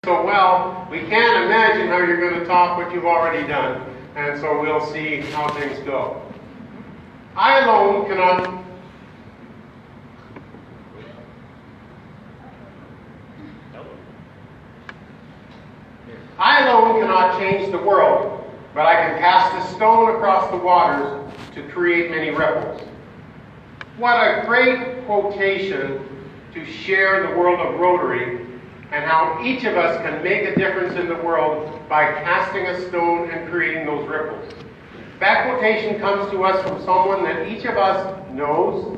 So well, we can't imagine how you're going to top what you've already done. And so we'll see how things go. I alone cannot change the world, but I can cast a stone across the waters to create many ripples. What a great quotation to share the world of Rotary and how each of us can make a difference in the world by casting a stone and creating those ripples. That quotation comes to us from someone that each of us knows,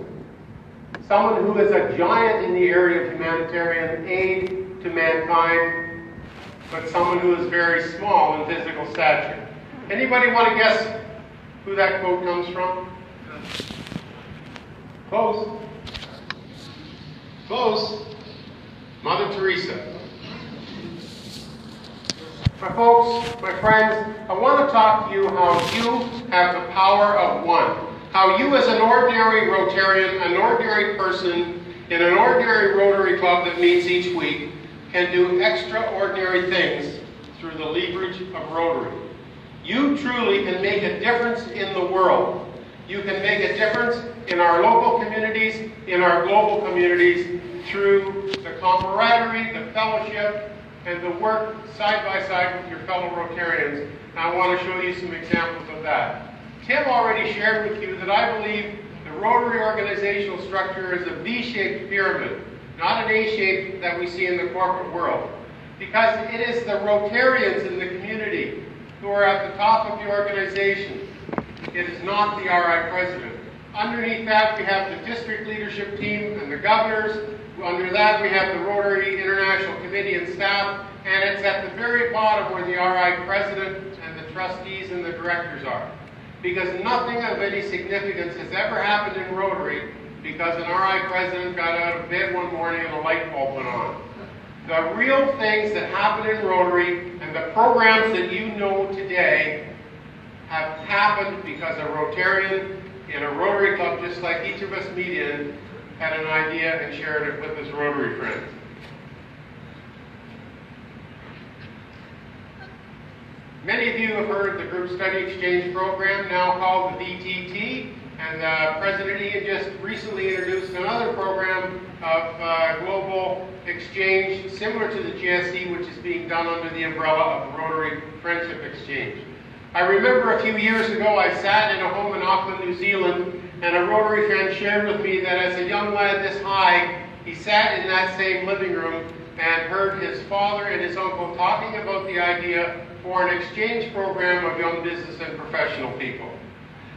someone who is a giant in the area of humanitarian aid to mankind, but someone who is very small in physical stature. Anybody want to guess who that quote comes from? Close. Close. Mother Teresa. My folks, my friends, I want to talk to you how you have the power of one. How you as an ordinary Rotarian, an ordinary person in an ordinary Rotary Club that meets each week, can do extraordinary things through the leverage of Rotary. You truly can make a difference in the world. You can make a difference in our local communities, in our global communities, through the camaraderie, the fellowship, and the work side by side with your fellow Rotarians. And I want to show you some examples of that. Tim already shared with you that I believe the Rotary organizational structure is a V-shaped pyramid, not an A-shape that we see in the corporate world. Because it is the Rotarians in the community who are at the top of the organization. It is not the RI president. Underneath that, we have the district leadership team and the governors. Under that, we have the Rotary International Committee and staff. And it's at the very bottom where the RI president and the trustees and the directors are. Because nothing of any significance has ever happened in Rotary because an RI president got out of bed one morning and a light bulb went on. The real things that happen in Rotary and the programs that you know today have happened because a Rotarian in a Rotary Club, just like each of us meet in, had an idea and shared it with his Rotary friends. Many of you have heard of the Group Study Exchange Program, now called the VTT, and President Ian just recently introduced another program of global exchange similar to the GSE, which is being done under the umbrella of the Rotary Friendship Exchange. I remember a few years ago I sat in a home in Auckland, New Zealand, and a Rotary friend shared with me that as a young lad this high, he sat in that same living room and heard his father and his uncle talking about the idea for an exchange program of young business and professional people.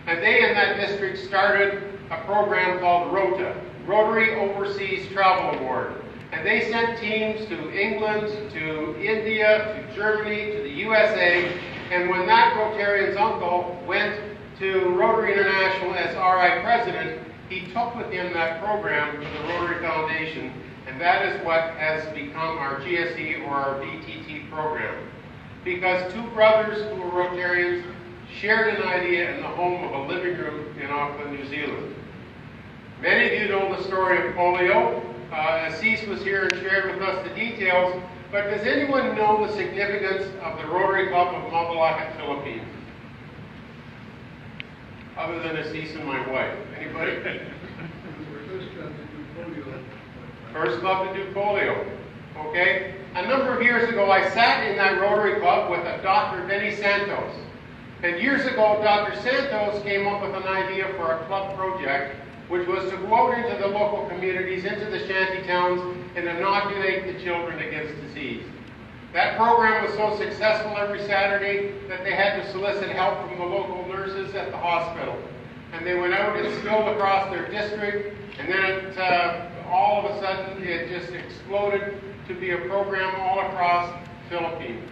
And they in that district started a program called ROTA, Rotary Overseas Travel Award. And they sent teams to England, to India, to Germany, to the USA. And when that Rotarian's uncle went to Rotary International as RI president, he took with him that program to the Rotary Foundation. And that is what has become our GSE or our VTT program. Because two brothers who were Rotarians shared an idea in the home of a living room in Auckland, New Zealand. Many of you know the story of polio. Assis was here and shared with us the details, but does anyone know the significance of the Rotary Club of Mabalacat, Philippines? Other than Assis and my wife. Anybody? First club to do polio. Okay? A number of years ago, I sat in that Rotary Club with a Dr. Vinny Santos. And years ago, Dr. Santos came up with an idea for a club project, which was to go out into the local communities, into the shanty towns, and inoculate the children against disease. That program was so successful every Saturday that they had to solicit help from the local nurses at the hospital. And they went out and spilled across their district, and then all of a sudden it just exploded to be a program all across the Philippines.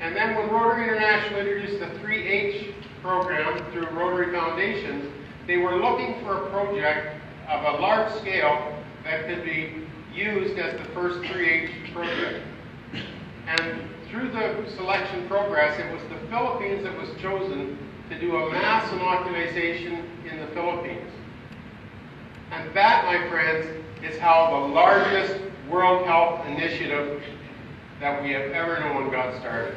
And then when Rotary International introduced the 3H program through Rotary Foundations, they were looking for a project of a large scale that could be used as the first 3H project. And through the selection progress, it was the Philippines that was chosen to do a mass inoculation in the Philippines. And that, my friends, is how the largest World Health Initiative that we have ever known got started.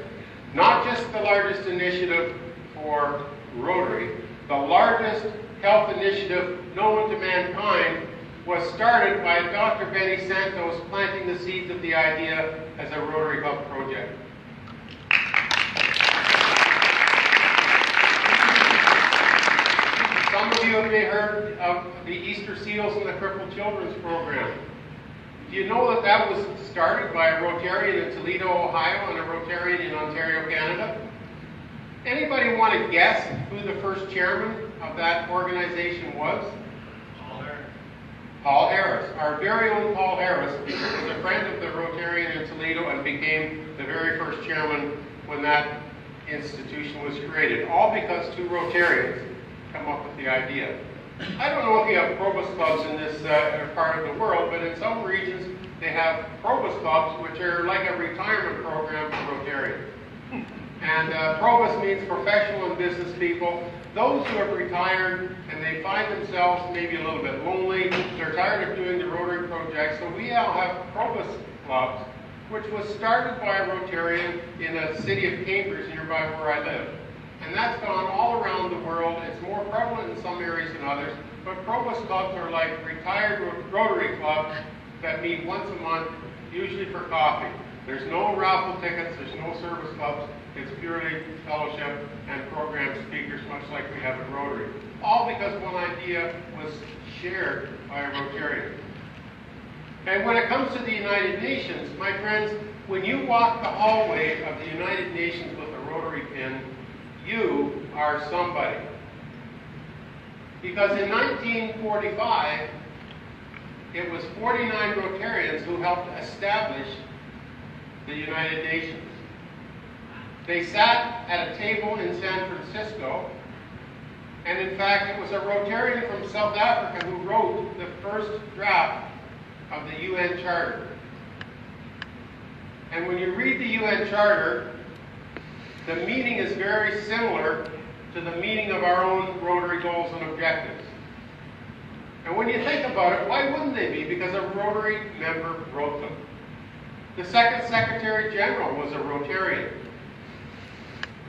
Not just the largest initiative for Rotary, the largest health initiative known to mankind was started by Dr. Benny Santos planting the seeds of the idea as a Rotary Club project. Some of you may have heard of the Easter Seals and the Crippled Children's Program. Do you know that that was started by a Rotarian in Toledo, Ohio, and a Rotarian in Ontario, Canada? Anybody want to guess who the first chairman of that organization was? Paul Harris. Paul Harris. Our very own Paul Harris was a friend of the Rotarian in Toledo and became the very first chairman when that institution was created. All because two Rotarians come up with the idea. I don't know if you have Provost clubs in this part of the world, but in some regions they have Provost clubs, which are like a retirement program for Rotarians. And Provost means professional and business people. Those who have retired and they find themselves maybe a little bit lonely, they're tired of doing the Rotary projects, so we now have Provost clubs, which was started by a Rotarian in the city of Cambridge, nearby where I live. And that's gone all around the world. It's more prevalent in some areas than others, but Provost clubs are like retired Rotary clubs that meet once a month, usually for coffee. There's no raffle tickets, there's no service clubs. It's purely fellowship and program speakers, much like we have at Rotary. All because one idea was shared by a Rotarian. And when it comes to the United Nations, my friends, when you walk the hallway of the United Nations with a Rotary pin, you are somebody. Because in 1945, it was 49 Rotarians who helped establish the United Nations. They sat at a table in San Francisco, and in fact it was a Rotarian from South Africa who wrote the first draft of the UN Charter. And when you read the UN Charter, the meaning is very similar to the meaning of our own Rotary goals and objectives. And when you think about it, why wouldn't they be? Because a Rotary member wrote them. The second Secretary General was a Rotarian.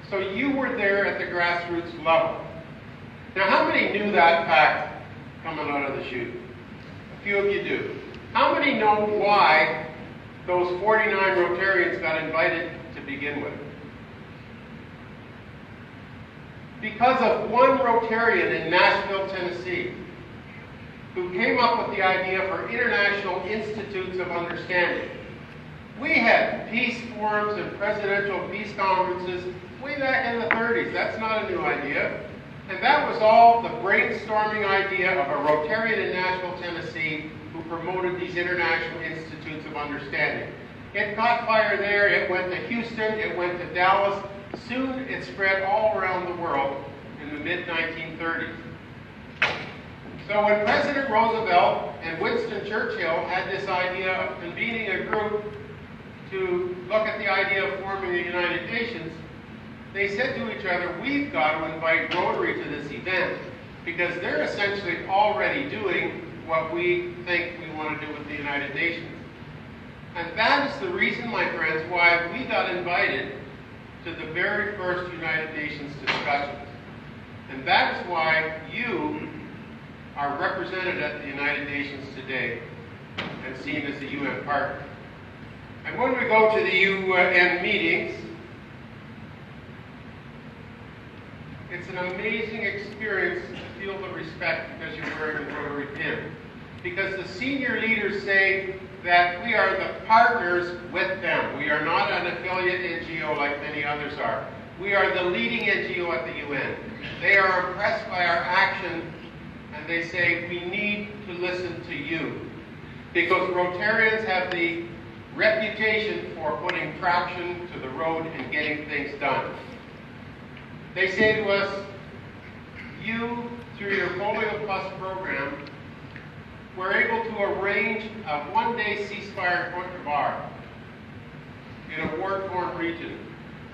So you were there at the grassroots level. Now, how many knew that fact coming out of the chute? A few of you do. How many know why those 49 Rotarians got invited to begin with? Because of one Rotarian in Nashville, Tennessee, who came up with the idea for International Institutes of Understanding. We had peace forums and presidential peace conferences way back in the 30s. That's not a new idea. And that was all the brainstorming idea of a Rotarian in Nashville, Tennessee, who promoted these International Institutes of Understanding. It caught fire there. It went to Houston. It went to Dallas. Soon it spread all around the world in the mid-1930s. So when President Roosevelt and Winston Churchill had this idea of convening a group to look at the idea of forming the United Nations, they said to each other, we've got to invite Rotary to this event because they're essentially already doing what we think we want to do with the United Nations. And that is the reason, my friends, why we got invited to the very first United Nations discussions. And that is why you are represented at the United Nations today and seen as a UN partner. And when we go to the UN meetings, it's an amazing experience to feel the respect because you're wearing a Rotary pin. Because the senior leaders say that we are the partners with them. We are not an affiliate NGO like many others are. We are the leading NGO at the UN. They are impressed by our action and they say we need to listen to you. Because Rotarians have the reputation for putting traction to the road and getting things done. They say to us, you, through your Polio Plus program, were able to arrange a one-day ceasefire in Cote d'Ivoire in a war-torn region.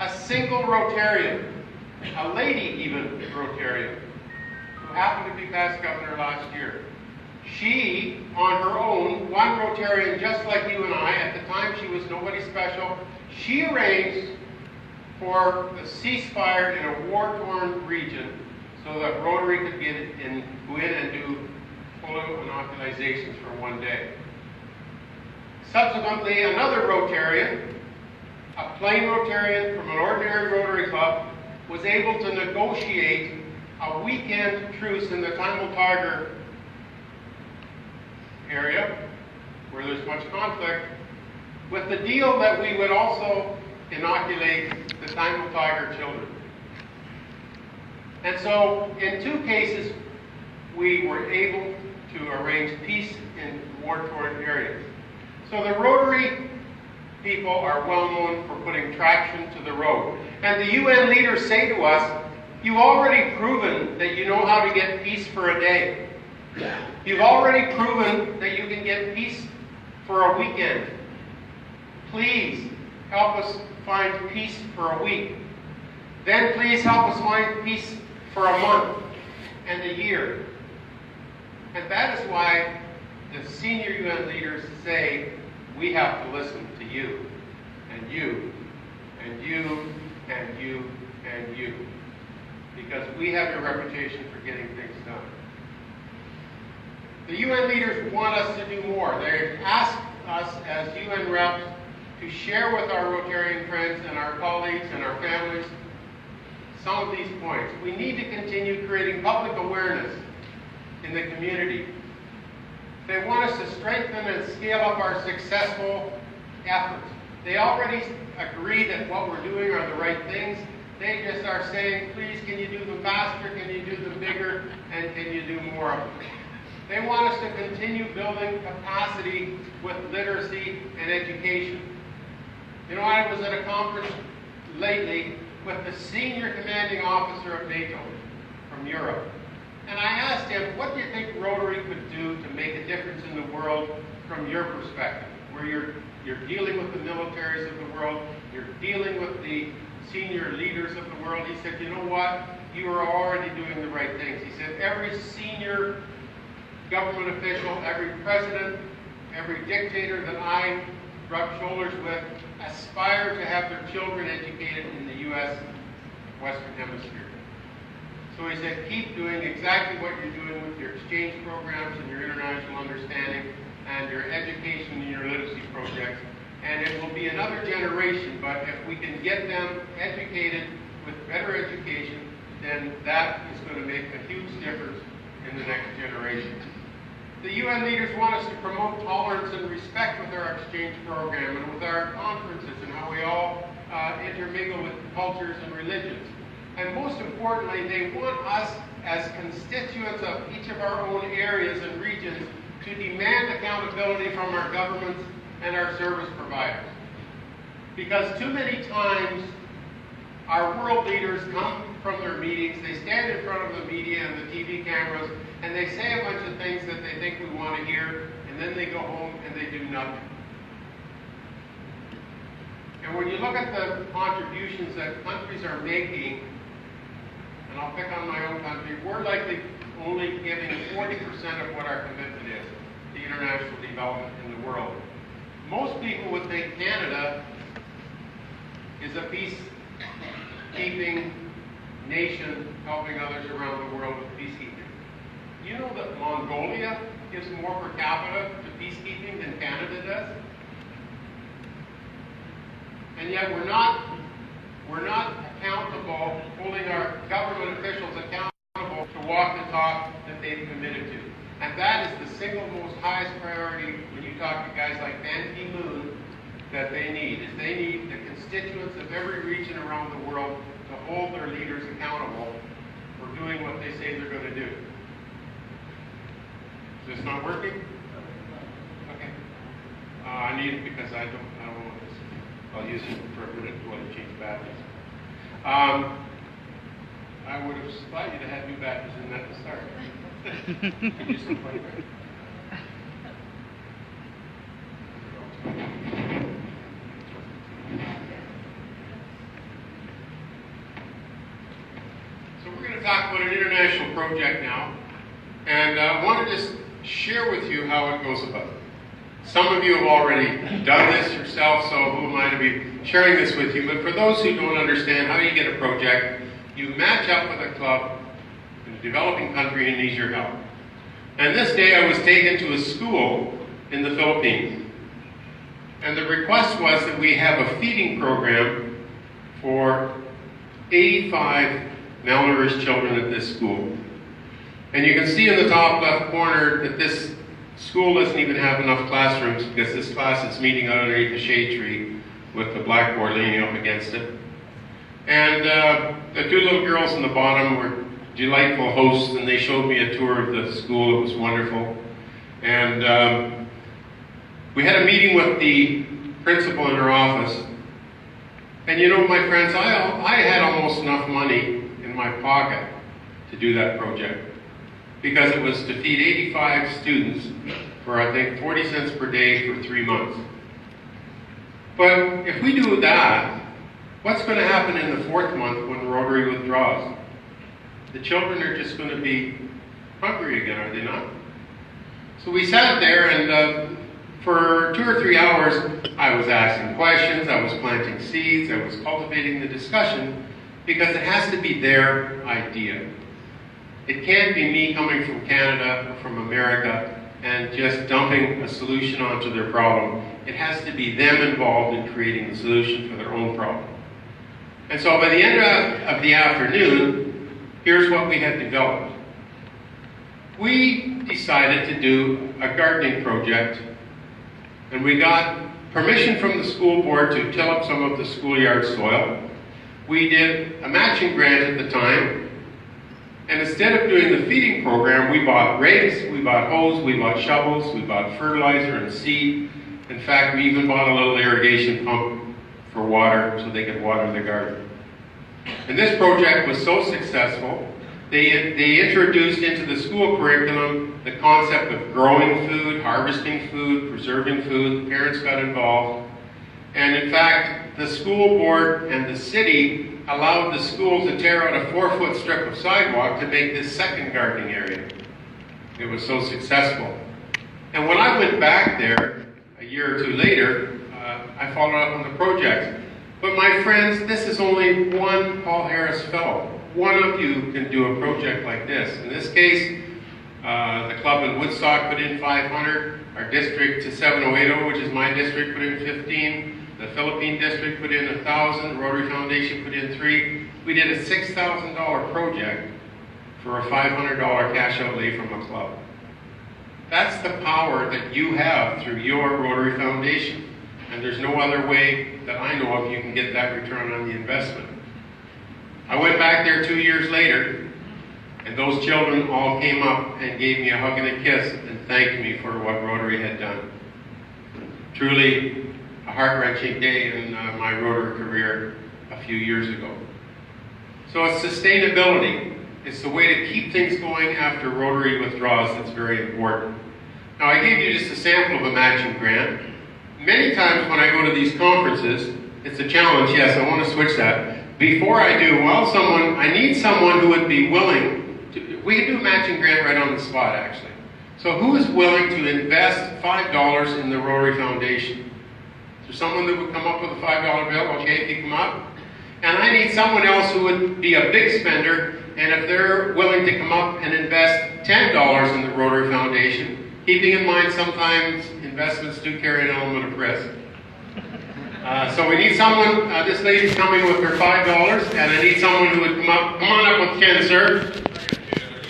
A single Rotarian, a lady even Rotarian, who happened to be past governor last year, She, on her own, one Rotarian just like you and I, at the time she was nobody special, she arranged for the ceasefire in a war-torn region so that Rotary could go in and do polio inoculations for one day. Subsequently, another Rotarian, a plain Rotarian from an ordinary Rotary club, was able to negotiate a weekend truce in the Tamil Tiger area, where there's much conflict, with the deal that we would also inoculate the Tamil Tiger children. And so, in two cases, we were able to arrange peace in war-torn areas. So the Rotary people are well known for putting traction to the road. And the UN leaders say to us, you've already proven that you know how to get peace for a day. You've already proven that you can get peace for a weekend. Please help us find peace for a week. Then please help us find peace for a month and a year. And that is why the senior UN leaders say we have to listen to you, and you, and you, and you, and you. Because we have a reputation for getting things done. The UN leaders want us to do more. They've asked us as UN reps to share with our Rotarian friends and our colleagues and our families some of these points. We need to continue creating public awareness in the community. They want us to strengthen and scale up our successful efforts. They already agree that what we're doing are the right things. They just are saying, please, can you do them faster, can you do them bigger, and can you do more of them? They want us to continue building capacity with literacy and education. You know, I was at a conference lately with the senior commanding officer of NATO from Europe. And I asked him, what do you think Rotary could do to make a difference in the world from your perspective, where you're dealing with the militaries of the world, you're dealing with the senior leaders of the world. He said, you know what? You are already doing the right things. He said, every senior government official, every president, every dictator that I rub shoulders with aspire to have their children educated in the U.S. Western Hemisphere. So he said, keep doing exactly what you're doing with your exchange programs and your international understanding and your education and your literacy projects. And it will be another generation, but if we can get them educated with better education, then that is going to make a huge difference in the next generation. The UN leaders want us to promote tolerance and respect with our exchange program and with our conferences and how we all intermingle with cultures and religions. And most importantly, they want us as constituents of each of our own areas and regions to demand accountability from our governments and our service providers. Because too many times our world leaders come from their meetings, they stand in front of the media and the TV cameras, and they say a bunch of things that they think we want to hear, and then they go home and they do nothing. And when you look at the contributions that countries are making, and I'll pick on my own country, we're likely only giving 40% of what our commitment is to international development in the world. Most people would think Canada is a peacekeeping nation helping others around the world with peacekeeping. You know that Mongolia gives more per capita to peacekeeping than Canada does? And yet we're not accountable, holding our government officials accountable to walk the talk that they've committed to. And that is the single most highest priority when you talk to guys like Ban Ki-moon that they need, is they need the constituents of every region around the world to hold their leaders accountable for doing what they say they're going to do. Is this not working? Okay. I need it because I don't want this. I'll use it for a minute while you change batteries. I would have thought you'd have had new batteries in that to start. Could use some play there. So we're going to talk about an international project now. And I want to just share with you how it goes about. Some of you have already done this yourself, so who am I to be sharing this with you? But for those who don't understand how you get a project, you match up with a club in a developing country and needs your help. And this day I was taken to a school in the Philippines. And the request was that we have a feeding program for 85 malnourished children at this school. And you can see in the top left corner that this school doesn't even have enough classrooms because this class is meeting underneath a shade tree with the blackboard leaning up against it. And the two little girls in the bottom were delightful hosts, and they showed me a tour of the school. It was wonderful. And we had a meeting with the principal in her office. And you know, my friends, I had almost enough money in my pocket to do that project, because it was to feed 85 students for, I think, 40 cents per day for 3 months. But if we do that, what's going to happen in the 4th month when Rotary withdraws? The children are just going to be hungry again, are they not? So we sat there, and for 2 or 3 hours, I was asking questions, I was planting seeds, I was cultivating the discussion, because it has to be their idea. It can't be me coming from Canada or from America and just dumping a solution onto their problem. It has to be them involved in creating the solution for their own problem. And so by the end of the afternoon, here's what we had developed. We decided to do a gardening project, and we got permission from the school board to till up some of the schoolyard soil. We did a matching grant at the time, and instead of doing the feeding program, we bought rakes, we bought hose, we bought shovels, we bought fertilizer and seed. In fact, we even bought a little irrigation pump for water so they could water the garden. And this project was so successful, they introduced into the school curriculum the concept of growing food, harvesting food, preserving food. The parents got involved. And in fact, the school board and the city allowed the school to tear out a 4-foot strip of sidewalk to make this second gardening area. It was so successful. And when I went back there a year or two later, I followed up on the project. But my friends, this is only one Paul Harris Fellow. One of you can do a project like this. In this case, the club in Woodstock put in 500. Our district to 7080, which is my district, put in 15. The Philippine district put in 1,000. The Rotary Foundation put in 3. We did a $6,000 project for a $500 cash outlay from a club. That's the power that you have through your Rotary Foundation. And there's no other way that I know of you can get that return on the investment. I went back there 2 years later, and those children all came up and gave me a hug and a kiss and thanked me for what Rotary had done. Truly a heart-wrenching day in my Rotary career a few years ago. So it's sustainability. It's the way to keep things going after Rotary withdraws that's very important. Now, I gave you just a sample of a matching grant. Many times when I go to these conferences, it's a challenge. Yes, I want to switch that. Before I do, I need someone who would be willing to, we can do a matching grant right on the spot, actually. So who is willing to invest $5 in the Rotary Foundation? Is there someone that would come up with a $5 bill? Okay, pick them up. And I need someone else who would be a big spender, and if they're willing to come up and invest $10 in the Rotary Foundation, keeping in mind sometimes investments do carry an element of risk. So we need someone, this lady's coming with her $5, and I need someone who would come up. Come on up with Ken, sir.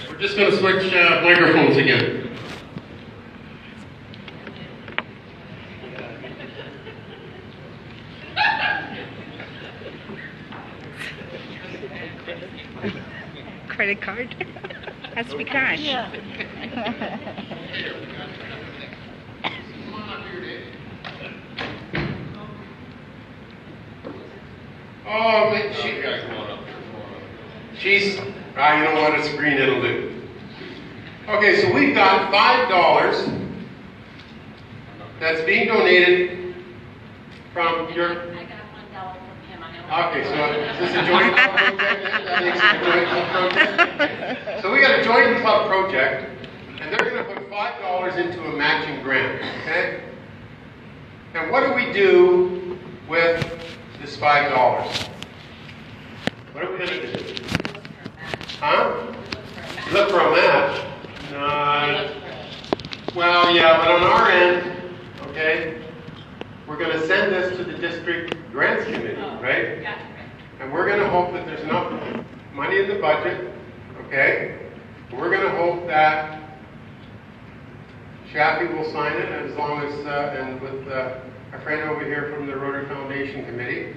We're just going to switch microphones again. Credit card? Has to be cash. Yeah. Oh, man, she's, you know what, it's green, it'll do. Okay, so we've got $5 that's being donated from your... I got $1 from him. Okay, so is this a joint club project? That makes it a joint club project. So we got a joint club project And they're going to put $5 into a matching grant, okay? And what do we do with this $5? What are we going to do? Huh? Look for a match? No. Well, yeah, but on our end, okay, we're going to send this to the district grants committee, right? And we're going to hope that there's enough money in the budget, okay? We're going to hope that Shappy will sign it as long as, and with a friend over here from the Rotary Foundation Committee.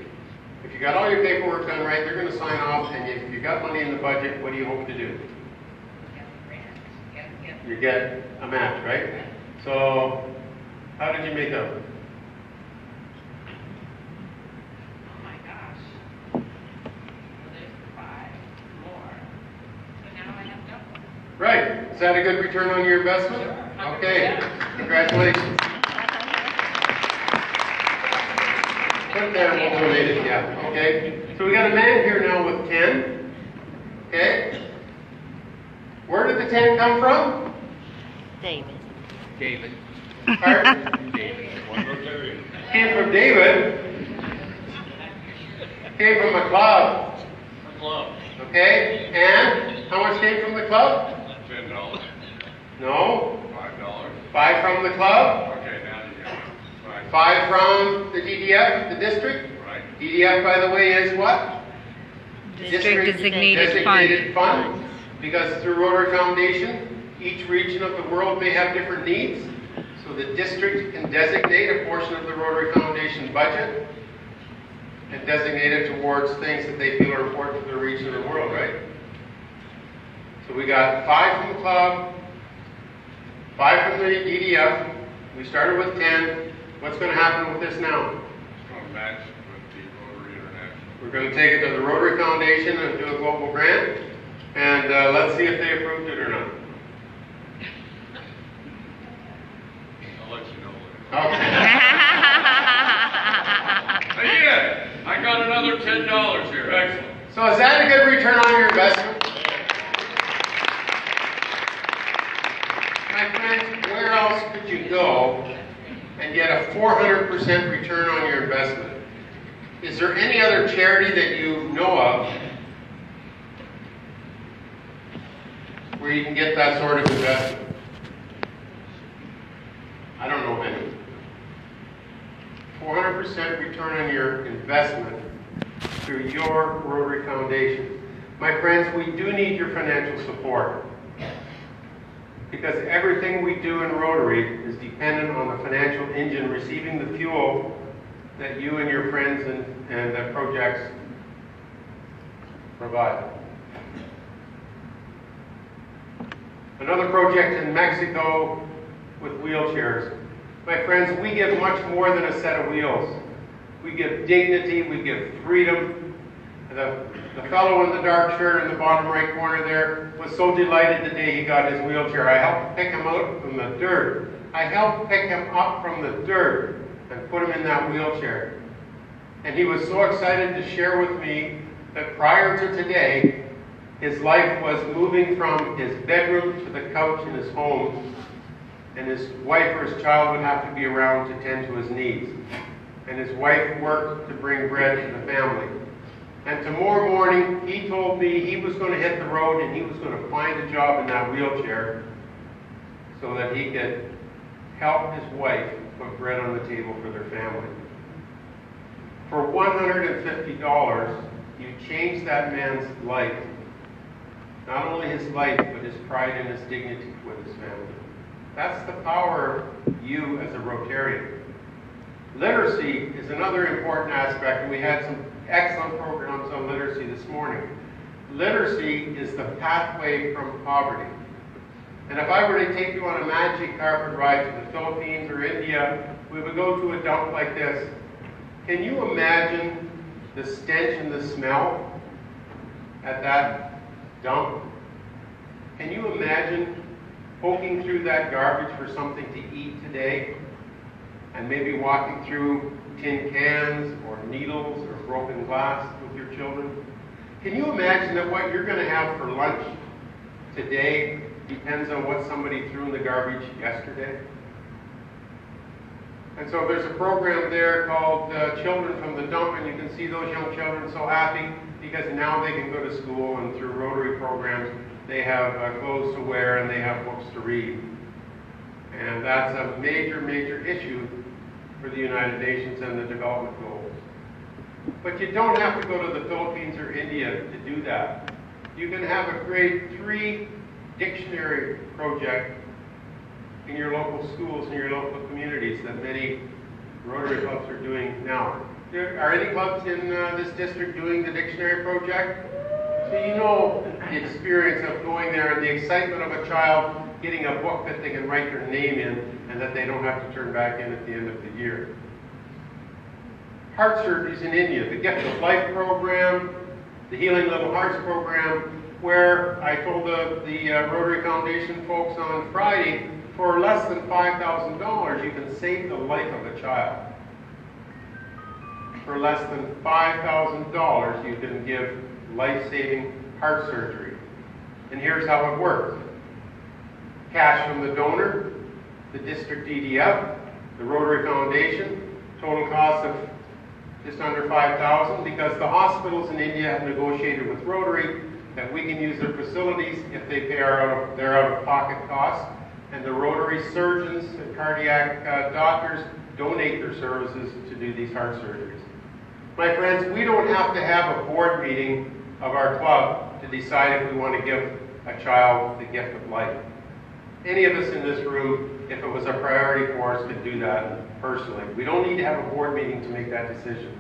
If you got all your paperwork done right, they're going to sign off, and if you got money in the budget, what do you hope to do? You get a match, right? So, how did you make out? Oh my gosh. Well, there's 5 more. So now I have double. Right. Is that a good return on your investment? Sure. Okay. Congratulations. Put that we'll donate it, yeah. Okay. So we got a man here now with 10. Okay. Where did the 10 come from? David. David. Pardon? David. One Rotarian. Came from David. Came from a club. A club. Okay. And how much came from the club? $10. No. $5. 5 from the club. Okay, now you got it. 5 from the DDF, the district. Right. DDF, by the way, is what? District designated fund. Because through Rotary Foundation, each region of the world may have different needs. So the district can designate a portion of the Rotary Foundation budget and designate it towards things that they feel are important to the region of the world, right? So we got 5 from the club, 5 from the DDF. We started with 10. What's going to happen with this now? It's going to match with the Rotary International. We're going to take it to the Rotary Foundation and do a global grant. And let's see if they approved it or not. I'll let you know later. Okay. Again, I got another $10 here. Excellent. So is that a good return on your investment? My friends, where else could you go and get a 400% return on your investment? Is there any other charity that you know of where you can get that sort of investment? I don't know any. 400% return on your investment through your Rotary Foundation. My friends, we do need your financial support because everything we do in Rotary is dependent on the financial engine receiving the fuel that you and your friends and the projects provide. Another project in Mexico with wheelchairs. My friends, we give much more than a set of wheels. We give dignity, we give freedom. The fellow in the dark shirt in the bottom right corner there was so delighted the day he got his wheelchair. I helped pick him out from the dirt. I helped pick him up from the dirt and put him in that wheelchair. And he was so excited to share with me that prior to today, his life was moving from his bedroom to the couch in his home, and his wife or his child would have to be around to tend to his needs. And his wife worked to bring bread to the family. And tomorrow morning, he told me he was going to hit the road and he was going to find a job in that wheelchair so that he could help his wife put bread on the table for their family. For $150, you changed that man's life. Not only his life, but his pride and his dignity with his family. That's the power of you as a Rotarian. Literacy is another important aspect, and we had some excellent programs on literacy this morning. Literacy is the pathway from poverty. And if I were to take you on a magic carpet ride to the Philippines or India, we would go to a dump like this. Can you imagine the stench and the smell at that dump? Can you imagine poking through that garbage for something to eat today? And maybe walking through tin cans or needles or broken glass with your children? Can you imagine that what you're going to have for lunch today depends on what somebody threw in the garbage yesterday. And so there's a program there called Children from the Dump, and you can see those young children so happy because now they can go to school, and through Rotary programs they have clothes to wear and they have books to read. And that's a major, major issue for the United Nations and the development goals. But you don't have to go to the Philippines or India to do that. You can have a grade 3 dictionary project in your local schools and your local communities that many Rotary clubs are doing now. Are any clubs in this district doing the dictionary project? So you know the experience of going there and the excitement of a child getting a book that they can write their name in and that they don't have to turn back in at the end of the year. Heart surgeries in India, the Gift of Life program, the Healing Little Hearts program, where I told the Rotary Foundation folks on Friday, for less than $5,000, you can save the life of a child. For less than $5,000, you can give life-saving heart surgery. And here's how it works. Cash from the donor, the district DDF, the Rotary Foundation, total cost of just under $5,000, because the hospitals in India have negotiated with Rotary that we can use their facilities if they pay their out-of-pocket costs, and the Rotary surgeons and cardiac doctors donate their services to do these heart surgeries. My friends, we don't have to have a board meeting of our club to decide if we want to give a child the gift of life. Any of us in this room, if it was a priority for us, could do that personally. We don't need to have a board meeting to make that decision.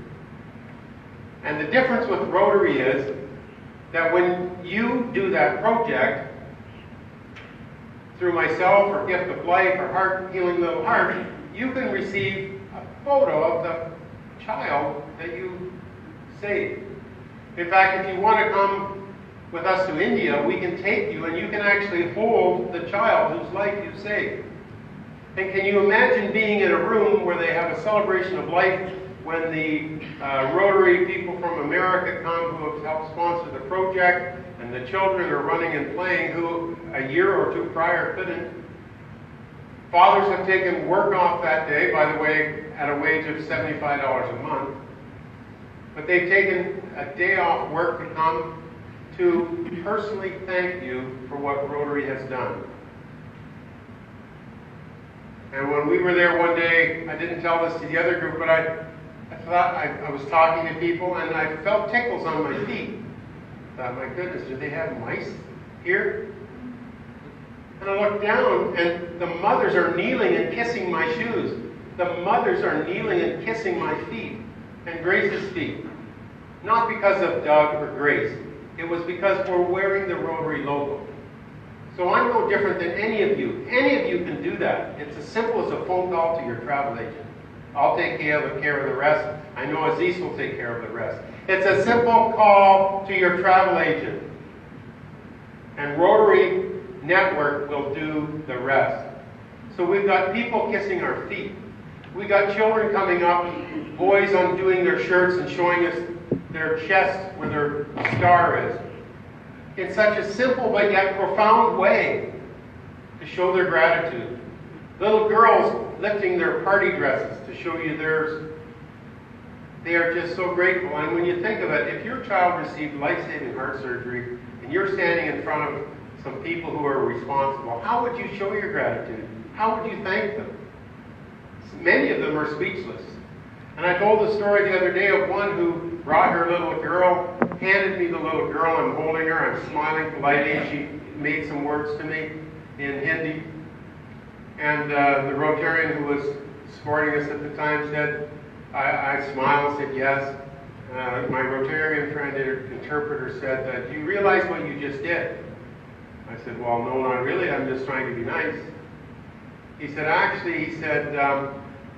And the difference with Rotary is that when you do that project, through myself or Gift of Life or Heart Healing Little Heart, you can receive a photo of the child that you saved. In fact, if you want to come with us to India, we can take you and you can actually hold the child whose life you saved. And can you imagine being in a room where they have a celebration of life when the Rotary people from America come who have helped sponsor the project, and the children are running and playing who a year or two prior couldn't. Fathers have taken work off that day, by the way, at a wage of $75 a month. But they've taken a day off work to come to personally thank you for what Rotary has done. And when we were there one day, I didn't tell this to the other group, but I thought I was talking to people and I felt tickles on my feet. I thought, my goodness, do they have mice here? And I looked down and the mothers are kneeling and kissing my shoes. The mothers are kneeling and kissing my feet and Grace's feet. Not because of Doug or Grace. It was because we're wearing the Rotary logo. So I'm no different than any of you. Any of you can do that. It's as simple as a phone call to your travel agent. I'll take care of the rest. I know Aziz will take care of the rest. It's a simple call to your travel agent. And Rotary Network will do the rest. So we've got people kissing our feet. We've got children coming up, boys undoing their shirts and showing us their chest where their star is. In such a simple but yet profound way to show their gratitude. Little girls lifting their party dresses to show you theirs. They are just so grateful. And when you think of it, if your child received life-saving heart surgery and you're standing in front of some people who are responsible, how would you show your gratitude? How would you thank them? Many of them are speechless. And I told the story the other day of one who brought her little girl, handed me the little girl, I'm holding her, I'm smiling politely, she made some words to me in Hindi. And the Rotarian who was escorting us at the time said, I smiled and said yes. My Rotarian friend, interpreter, said, do you realize what you just did? I said, well, no, not really, I'm just trying to be nice. He said, actually,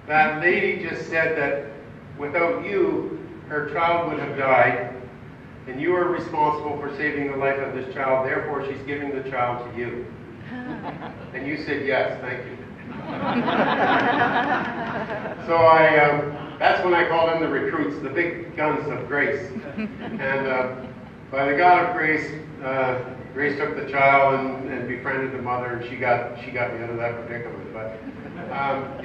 that lady just said that without you, her child would have died, and you are responsible for saving the life of this child, therefore she's giving the child to you. And you said yes, thank you. So that's when I called in the recruits, the big guns of grace. And by the God of grace, Grace took the child and befriended the mother, and she got me out of that predicament. But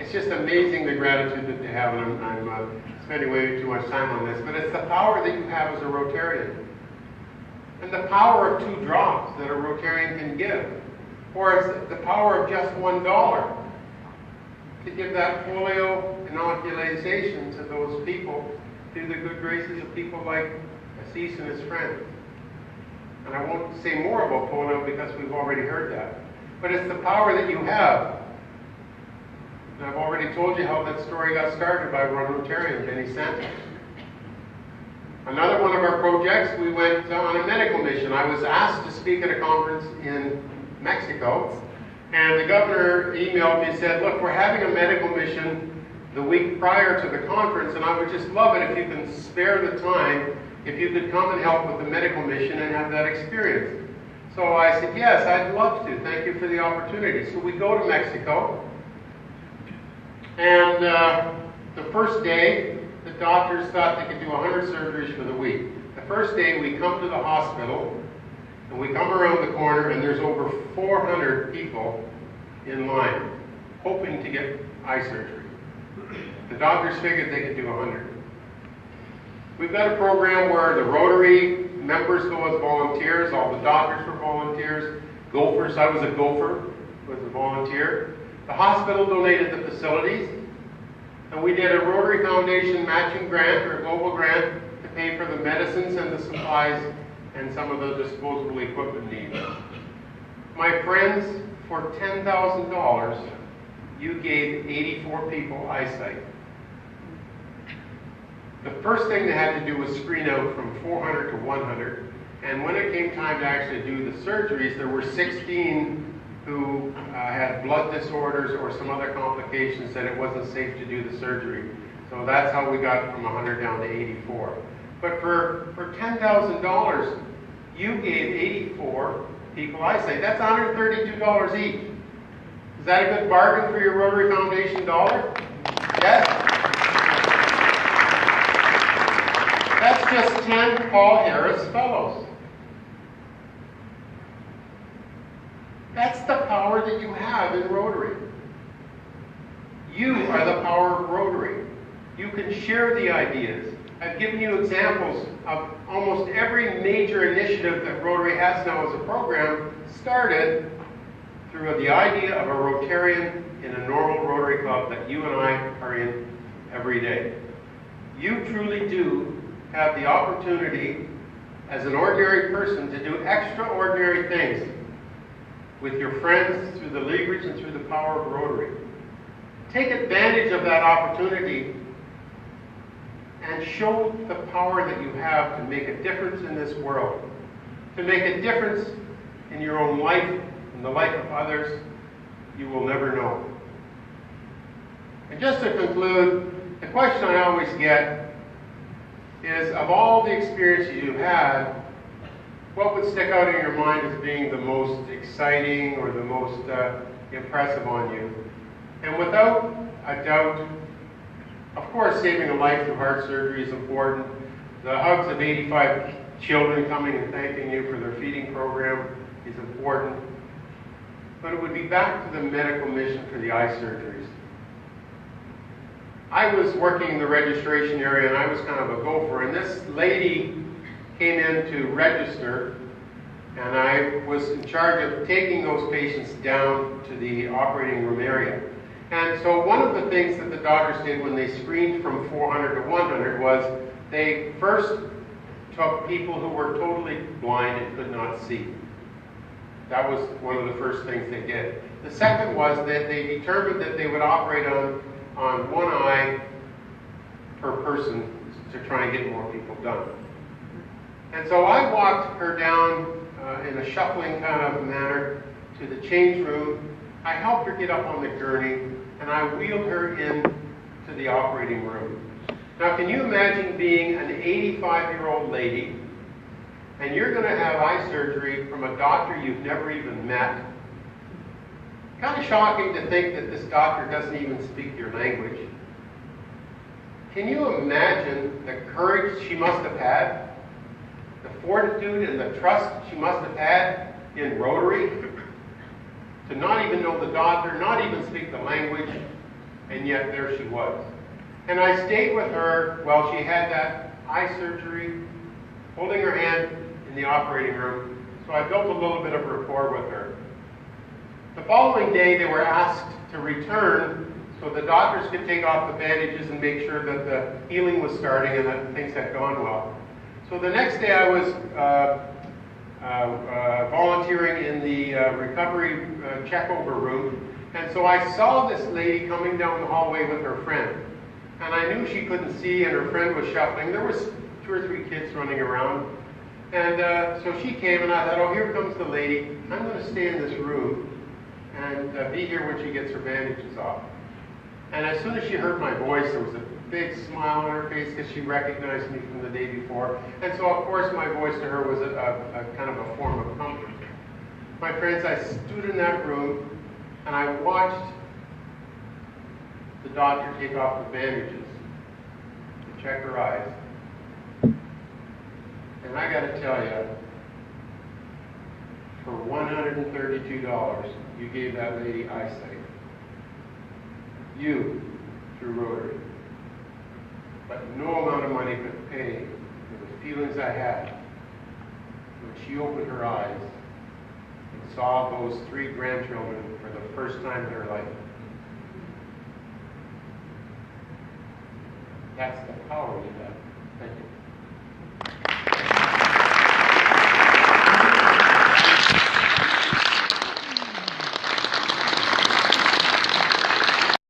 it's just amazing the gratitude that they have, and I'm spending way too much time on this. But it's the power that you have as a Rotarian, and the power of 2 drops that a Rotarian can give, or it's the power of just $1 to give that polio inoculation to those people through the good graces of people like Assis and his friends. And I won't say more about polio because we've already heard that. But it's the power that you have. And I've already told you how that story got started by one Rotarian, Benny Santos. Another one of our projects, we went on a medical mission. I was asked to speak at a conference in Mexico, and the governor emailed me and said, look, we're having a medical mission the week prior to the conference, and I would just love it if you can spare the time, if you could come and help with the medical mission and have that experience. So I said, yes, I'd love to. Thank you for the opportunity. So we go to Mexico, and the first day, the doctors thought they could do 100 surgeries for the week. The first day, we come to the hospital, and we come around the corner, and there's over 400 people in line, hoping to get eye surgery. The doctors figured they could do 100. We've got a program where the Rotary members go as volunteers. All the doctors were volunteers. Gophers, I was a gopher, was a volunteer. The hospital donated the facilities. And we did a Rotary Foundation matching grant, or a global grant, to pay for the medicines and the supplies and some of the disposable equipment needs. My friends, for $10,000, you gave 84 people eyesight. The first thing they had to do was screen out from 400 to 100, and when it came time to actually do the surgeries, there were 16 who had blood disorders or some other complications that it wasn't safe to do the surgery. So that's how we got from 100 down to 84. But for $10,000, you gave 84 people eyesight. That's $132 each. Is that a good bargain for your Rotary Foundation dollar? Yes? That's just 10 Paul Harris Fellows. That's the power that you have in Rotary. You are the power of Rotary. You can share the ideas. I've given you examples of almost every major initiative that Rotary has now as a program started through the idea of a Rotarian in a normal Rotary club that you and I are in every day. You truly do have the opportunity as an ordinary person to do extraordinary things with your friends through the leverage and through the power of Rotary. Take advantage of that opportunity and show the power that you have to make a difference in this world, to make a difference in your own life, in the life of others you will never know. And just to conclude, the question I always get is, of all the experiences you've had, what would stick out in your mind as being the most exciting or the most impressive on you? And without a doubt, of course, saving a life through heart surgery is important. The hugs of 85 children coming and thanking you for their feeding program is important. But it would be back to the medical mission for the eye surgeries. I was working in the registration area, and I was kind of a gopher, and this lady came in to register, and I was in charge of taking those patients down to the operating room area. And so one of the things that the doctors did when they screened from 400 to 100 was they first took people who were totally blind and could not see. That was one of the first things they did. The second was that they determined that they would operate on one eye per person to try and get more people done. And so I walked her down in a shuffling kind of manner to the change room. I helped her get up on the gurney, and I wheeled her in to the operating room. Now, can you imagine being an 85-year-old lady, and you're going to have eye surgery from a doctor you've never even met? Kind of shocking to think that this doctor doesn't even speak your language. Can you imagine the courage she must have had? The fortitude and the trust she must have had in Rotary to not even know the doctor, not even speak the language, and yet there she was. And I stayed with her while she had that eye surgery, holding her hand in the operating room, so I built a little bit of rapport with her. The following day, they were asked to return so the doctors could take off the bandages and make sure that the healing was starting and that things had gone well. So the next day I was volunteering in the recovery checkover room, and so I saw this lady coming down the hallway with her friend. And I knew she couldn't see, and her friend was shuffling. There was 2 or 3 kids running around. And so she came, and I thought, oh, here comes the lady. I'm going to stay in this room and be here when she gets her bandages off. And as soon as she heard my voice, there was a big smile on her face because she recognized me from the day before. And so, of course, my voice to her was a kind of a form of comfort. My friends, I stood in that room, and I watched the doctor take off the bandages to check her eyes. And I got to tell you, for $132, you gave that lady eyesight. You, through Rotary. But no amount of money could pay for the feelings I had when she opened her eyes and saw those 3 grandchildren for the first time in her life. That's the power you have.